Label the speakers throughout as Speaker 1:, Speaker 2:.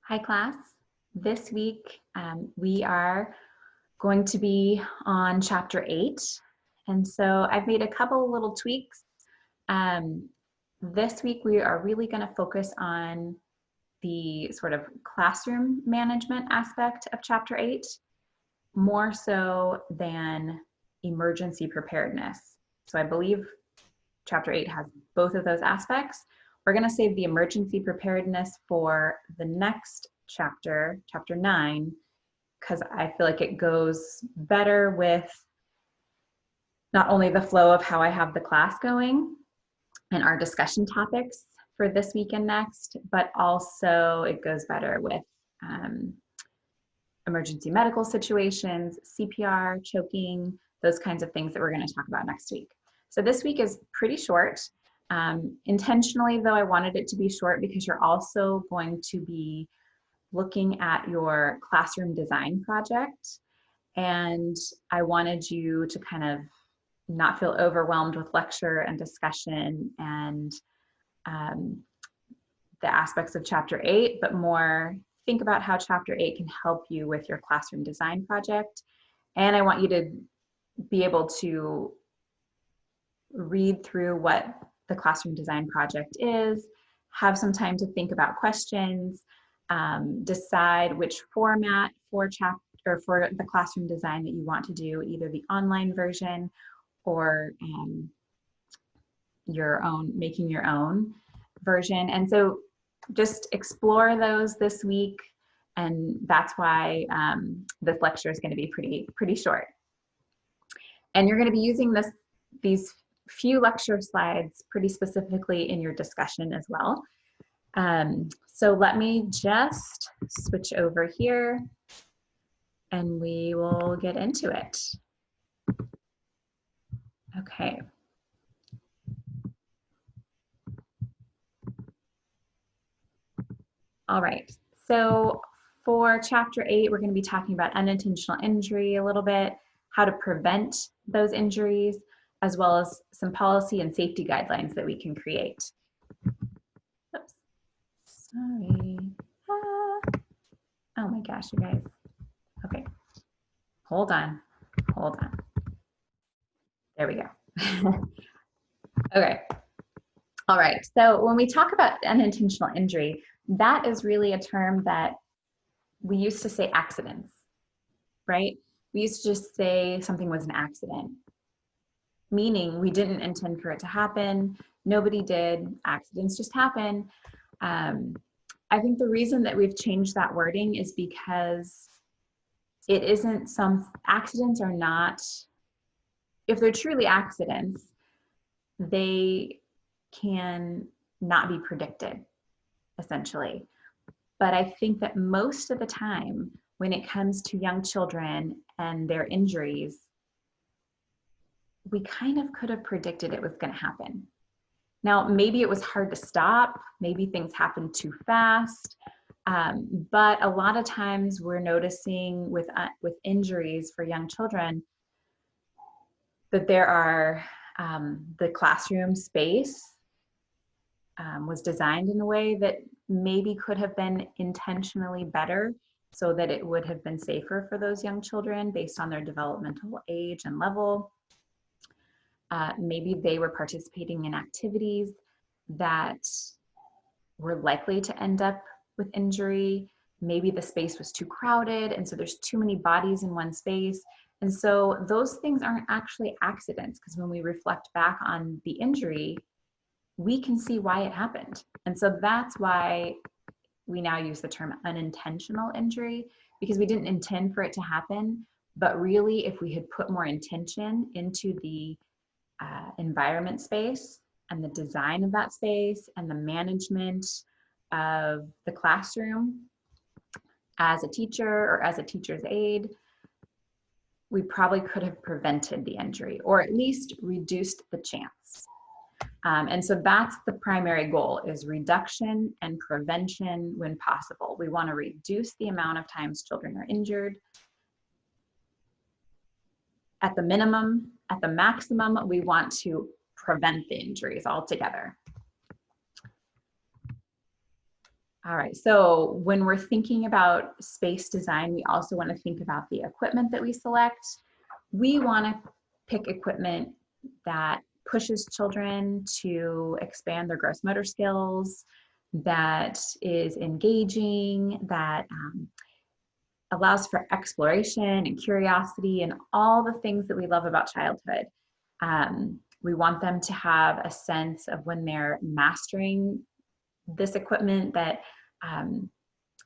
Speaker 1: Hi class. This week we are going to be on chapter 8. And so I've made a couple little tweaks. This week we are really going to focus on the sort of classroom management aspect of chapter 8, more so than emergency preparedness. So I believe chapter 8 has both of those aspects. We're going to save the emergency preparedness for the next chapter, chapter 9, because I feel like it goes better with not only the flow of how I have the class going and our discussion topics for this week and next, but also it goes better with emergency medical situations, CPR, choking, those kinds of things that we're going to talk about next week. So this week is pretty short. Intentionally, though, I wanted it to be short because you're also going to be looking at your classroom design project. And I wanted you to kind of not feel overwhelmed with lecture and discussion and the aspects of chapter 8, but more think about how chapter 8 can help you with your classroom design project. And I want you to be able to read through what the classroom design project is, have some time to think about questions, decide which format for the classroom design that you want to do, either the online version or making your own version. And so just explore those this week, and that's why this lecture is going to be pretty short. And you're going to be using these few lecture slides pretty specifically in your discussion as well. So let me just switch over here and we will get into it. Okay. All right, so for chapter 8, we're going to be talking about unintentional injury a little bit, how to prevent those injuries, as well as some policy and safety guidelines that we can create. Oops, sorry. Oh my gosh, you guys. Okay, hold on. There we go. Okay. All right, so when we talk about unintentional injury, that is really a term that we used to say accidents, right? We used to just say something was an accident, meaning we didn't intend for it to happen. Nobody did. Accidents just happen. I think the reason that we've changed that wording is because it isn't accidents are not, if they're truly accidents, they can not be predicted, essentially. But I think that most of the time, when it comes to young children and their injuries, we kind of could have predicted it was going to happen. Now, maybe it was hard to stop, maybe things happened too fast, but a lot of times we're noticing with injuries for young children that there are, the classroom space was designed in a way that maybe could have been intentionally better so that it would have been safer for those young children based on their developmental age and level. Maybe they were participating in activities that were likely to end up with injury. Maybe the space was too crowded, and so there's too many bodies in one space. And so those things aren't actually accidents, because when we reflect back on the injury, we can see why it happened. And so that's why we now use the term unintentional injury, because we didn't intend for it to happen. But really, if we had put more intention into the environment space and the design of that space and the management of the classroom as a teacher or as a teacher's aide, we probably could have prevented the injury or at least reduced the chance. And so that's the primary goal, is reduction and prevention when possible. We want to reduce the amount of times children are injured. At the minimum, at the maximum, we want to prevent the injuries altogether. All right, so when we're thinking about space design, we also want to think about the equipment that we select. We want to pick equipment that pushes children to expand their gross motor skills, that is engaging, that allows for exploration and curiosity and all the things that we love about childhood. We want them to have a sense of when they're mastering this equipment that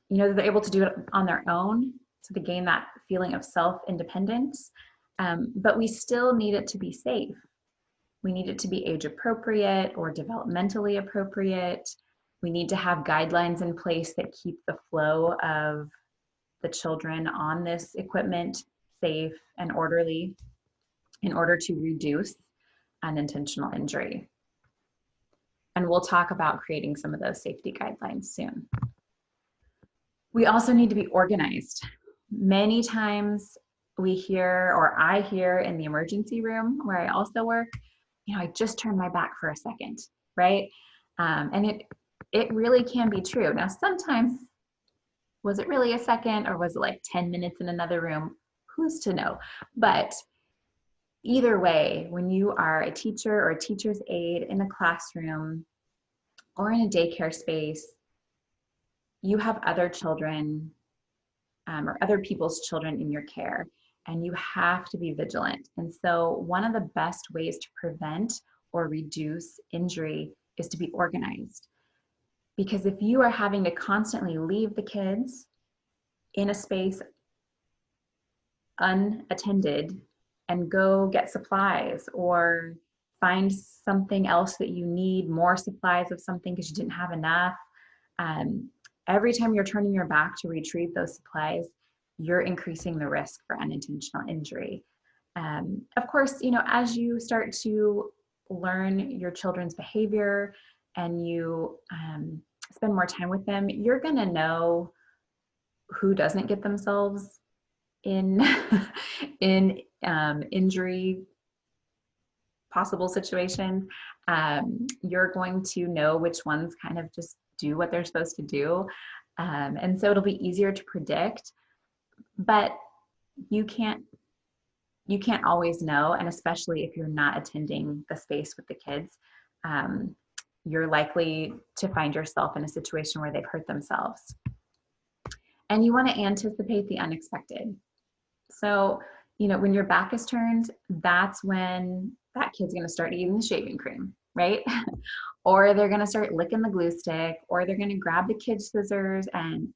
Speaker 1: they're able to do it on their own, so they gain that feeling of self-independence. But we still need it to be safe. We need it to be age appropriate or developmentally appropriate. We need to have guidelines in place that keep the flow of the children on this equipment safe and orderly in order to reduce unintentional injury. And we'll talk about creating some of those safety guidelines soon. We also need to be organized. Many times we hear, or I hear in the emergency room where I also work, I just turned my back for a second, right? And it really can be true. Now, sometimes, was it really a second, or was it like 10 minutes in another room? Who's to know? But either way, when you are a teacher or a teacher's aide in a classroom or in a daycare space, you have other children or other people's children in your care, and you have to be vigilant. And so one of the best ways to prevent or reduce injury is to be organized. Because if you are having to constantly leave the kids in a space unattended and go get supplies or find something else that you need, more supplies of something because you didn't have enough, every time you're turning your back to retrieve those supplies, you're increasing the risk for unintentional injury. Of course, as you start to learn your children's behavior and you spend more time with them, you're going to know who doesn't get themselves in injury possible situations. You're going to know which ones kind of just do what they're supposed to do. And so it'll be easier to predict, but you can't always know. And especially if you're not attending the space with the kids, you're likely to find yourself in a situation where they've hurt themselves. And you want to anticipate the unexpected. So, when your back is turned, that's when that kid's going to start eating the shaving cream, right? Or they're going to start licking the glue stick, or they're going to grab the kid's scissors and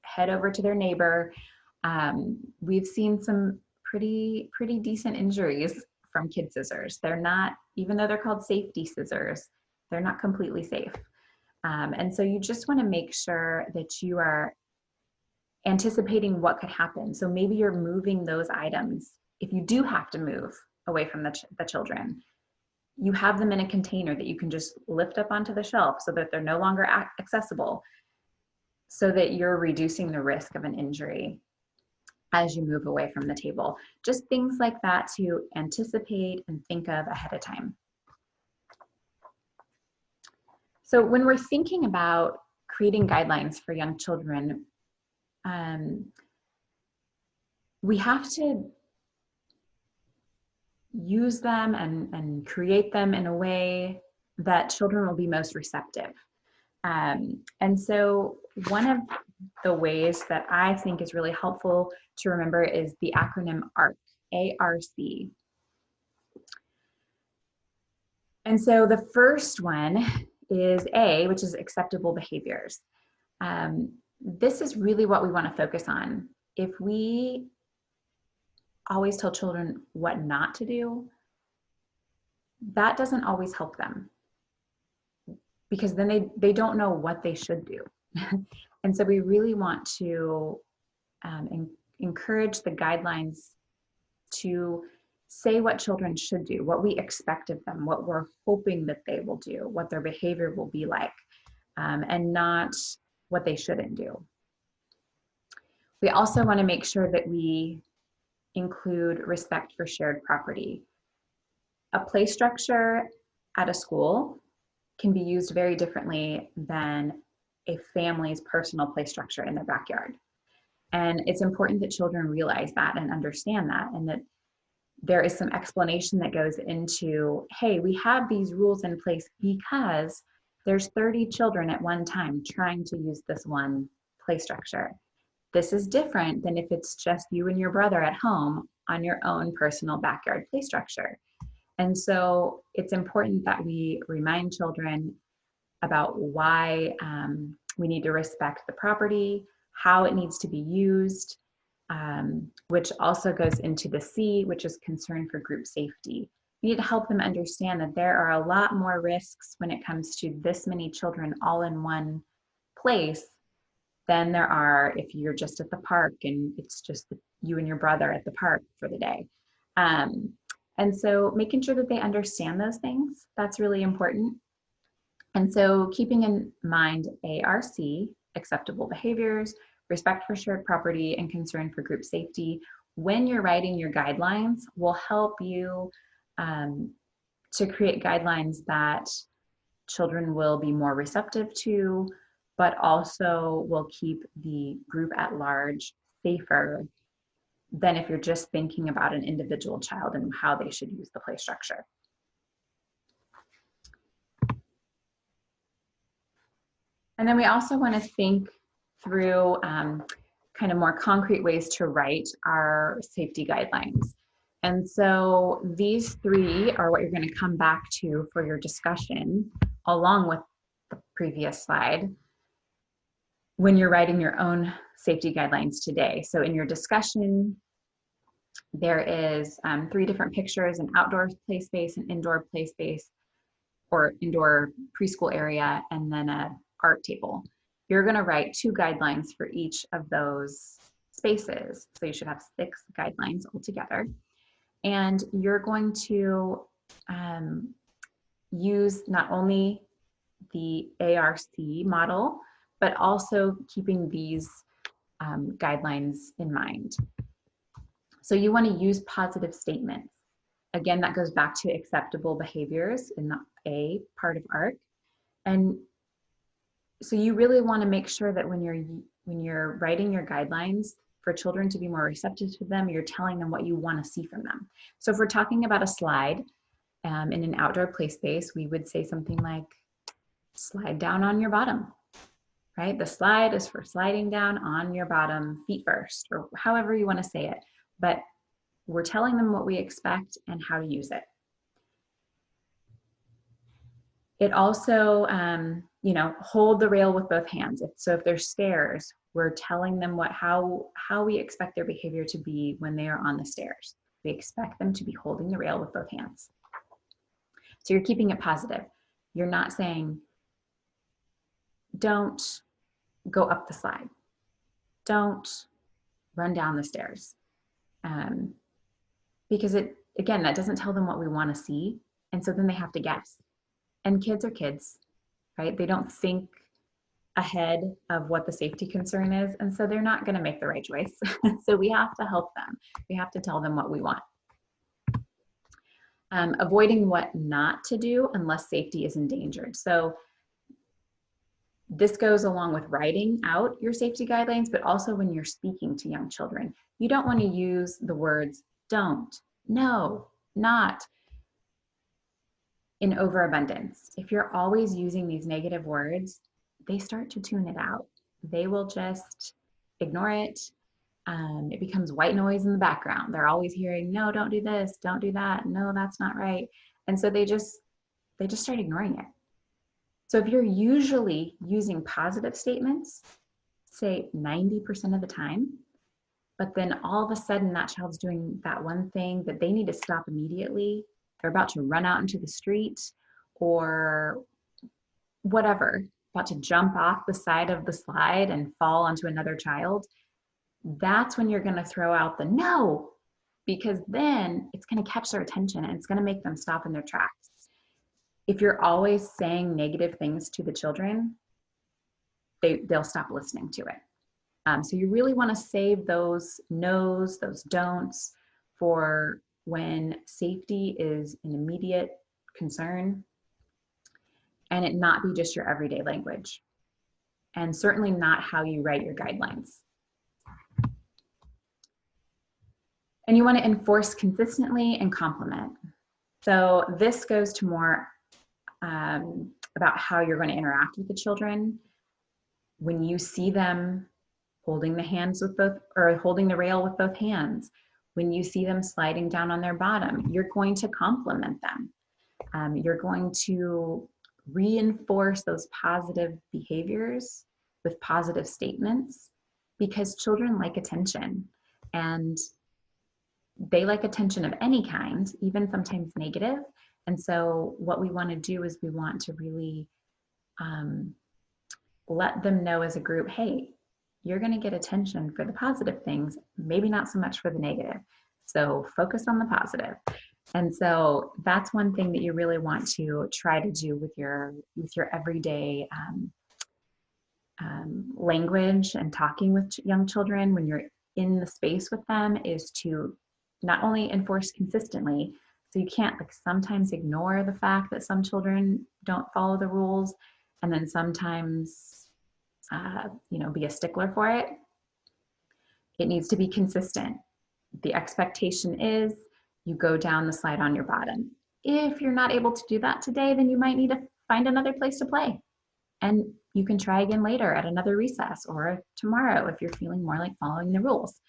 Speaker 1: head over to their neighbor. We've seen some pretty decent injuries from kid scissors. They're not, even though they're called safety scissors, they're not completely safe. And so you just want to make sure that you are anticipating what could happen. So maybe you're moving those items. If you do have to move away from the children, you have them in a container that you can just lift up onto the shelf so that they're no longer accessible, so that you're reducing the risk of an injury as you move away from the table. Just things like that to anticipate and think of ahead of time. So when we're thinking about creating guidelines for young children, we have to use them and create them in a way that children will be most receptive. And so one of the ways that I think is really helpful to remember is the acronym ARC, A-R-C. And so the first one is A, which is acceptable behaviors. This is really what we want to focus on. If we always tell children what not to do, that doesn't always help them, because then they don't know what they should do. And so we really want to encourage the guidelines to say what children should do, what we expect of them, what we're hoping that they will do, what their behavior will be like, and not what they shouldn't do. We also want to make sure that we include respect for shared property. A play structure at a school can be used very differently than a family's personal play structure in their backyard. And it's important that children realize that and understand that, and that there is some explanation that goes into, hey, we have these rules in place because there's 30 children at one time trying to use this one play structure. This is different than if it's just you and your brother at home on your own personal backyard play structure. And so it's important that we remind children about why we need to respect the property, how it needs to be used, which also goes into the C, which is concern for group safety. We need to help them understand that there are a lot more risks when it comes to this many children all in one place than there are if you're just at the park and it's just you and your brother at the park for the day. And so making sure that they understand those things, that's really important. And so keeping in mind ARC, acceptable behaviors, respect for shared property, and concern for group safety, when you're writing your guidelines, will help you to create guidelines that children will be more receptive to, but also will keep the group at large safer than if you're just thinking about an individual child and how they should use the play structure. And then we also want to think through kind of more concrete ways to write our safety guidelines. And so these three are what you're going to come back to for your discussion, along with the previous slide, when you're writing your own safety guidelines today. So in your discussion, there is 3 different pictures: an outdoor play space, an indoor play space, or indoor preschool area, and then an art table. You're going to write 2 guidelines for each of those spaces. So you should have 6 guidelines altogether. And you're going to use not only the ARC model, but also keeping these guidelines in mind. So you want to use positive statements. Again, that goes back to acceptable behaviors in the A part of ARC. And so you really want to make sure that when you're writing your guidelines for children to be more receptive to them, you're telling them what you want to see from them. So if we're talking about a slide in an outdoor play space, we would say something like, slide down on your bottom, right? The slide is for sliding down on your bottom feet first, or however you want to say it. But we're telling them what we expect and how to use it. It also, hold the rail with both hands. So if there's stairs, we're telling them how we expect their behavior to be when they are on the stairs. We expect them to be holding the rail with both hands. So you're keeping it positive. You're not saying, don't go up the slide. Don't run down the stairs. Because again, that doesn't tell them what we want to see. And so then they have to guess. And kids are kids, right? They don't think ahead of what the safety concern is. And so they're not going to make the right choice. So we have to help them. We have to tell them what we want. Avoiding what not to do unless safety is endangered. So this goes along with writing out your safety guidelines, but also when you're speaking to young children. You don't want to use the words don't, no, not in overabundance. If you're always using these negative words, they start to tune it out. They will just ignore it. It becomes white noise in the background. They're always hearing, no, don't do this, don't do that, no, that's not right. And so they just start ignoring it. So if you're usually using positive statements, say 90% of the time, but then all of a sudden that child's doing that one thing that they need to stop immediately, they're about to run out into the street or whatever, about to jump off the side of the slide and fall onto another child, that's when you're going to throw out the no, because then it's going to catch their attention and it's going to make them stop in their tracks. If you're always saying negative things to the children, they'll stop listening to it. So you really want to save those no's, those don'ts for when safety is an immediate concern and it not be just your everyday language. and certainly not how you write your guidelines. And you want to enforce consistently and complement. So this goes to more about how you're going to interact with the children. When you see them holding the hands with both, or holding the rail with both hands, when you see them sliding down on their bottom, you're going to compliment them. You're going to reinforce those positive behaviors with positive statements, because children like attention, and they like attention of any kind, even sometimes negative. And so what we want to do is we want to really let them know as a group, hey, you're going to get attention for the positive things, maybe not so much for the negative. So focus on the positive. And so that's one thing that you really want to try to do with your everyday language and talking with young children when you're in the space with them, is to not only enforce consistently, so you can't like sometimes ignore the fact that some children don't follow the rules, and then sometimes be a stickler for it. It needs to be consistent. The expectation is you go down the slide on your bottom. If you're not able to do that today, then you might need to find another place to play. And you can try again later at another recess, or tomorrow if you're feeling more like following the rules,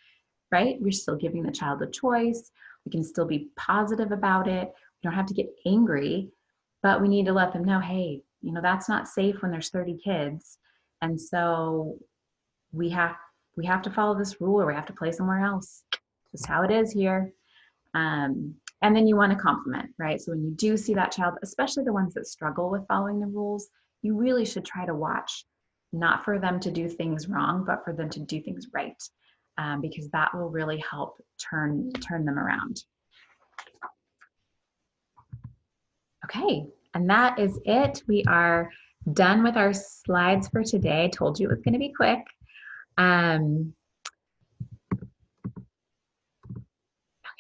Speaker 1: right? We're still giving the child a choice. We can still be positive about it. We don't have to get angry, but we need to let them know, hey, that's not safe when there's 30 kids. And so we have to follow this rule, or we have to play somewhere else. Just how it is here. And then you want to compliment, right? So when you do see that child, especially the ones that struggle with following the rules, you really should try to watch, not for them to do things wrong, but for them to do things right, because that will really help turn them around. Okay, and that is it. We are done with our slides for today. I told you it was going to be quick. Okay,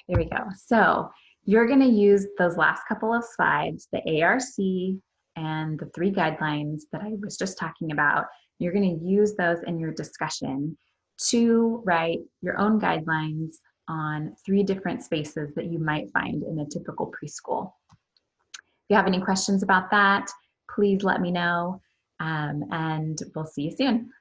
Speaker 1: there we go. So you're going to use those last couple of slides, the ARC and the 3 guidelines that I was just talking about. You're going to use those in your discussion to write your own guidelines on 3 different spaces that you might find in a typical preschool. If you have any questions about that, please let me know, and we'll see you soon.